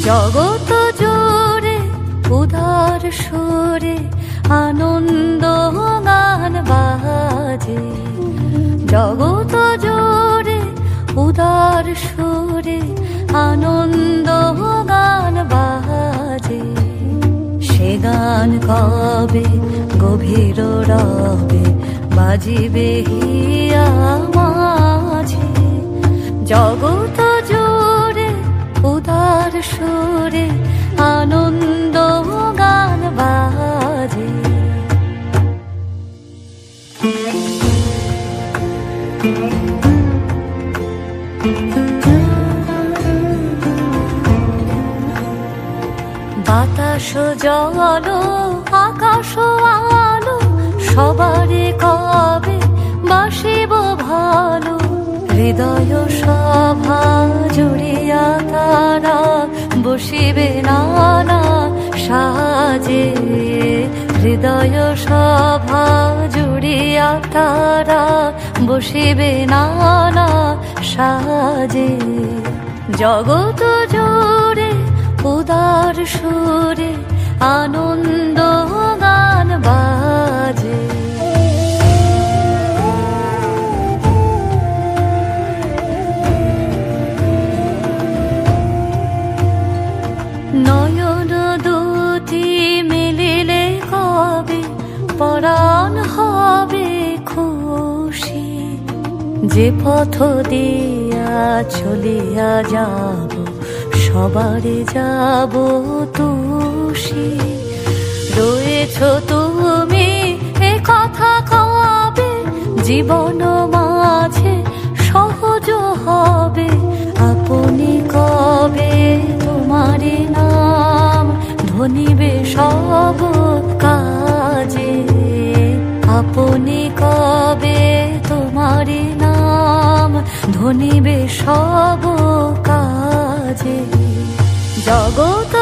জগত জোরে উদার সুরে আনন্দ গান বাজে, জগত জোরে উদার সুরে আনন্দ গান বাজে। সে গান কবে গভীর রবে বাজিবে হিয়া মাঝে। জগত জোরে উদার সুরে আনন্দ গান বাজে। বাতাস জল আকাশ আলো সবারে কবে বাসিব ভালো। হৃদয় সভা জুড়িয়া তারা বসিবে নানা সাজে। হৃদয় সভা জুড়িয়া তারা বসিবে নানা সাজে। জগত জোরে উদার সুরে আনন্দ গান বাজে। নয়ন দুটি মিলিলে কবে পরাণ হবে খুশি। যে পথ দিয়া চলিয়া যাব সবারে যাব তুষি। রয়েছ তুমি এ কথা কবে জীবন মাঝে সহজ হবে। আপনি কবে তোমারি নাম ধনিবে সব কাজে। আপনি কবে তোমারি নাম ধনিবে সব কাজে। জগত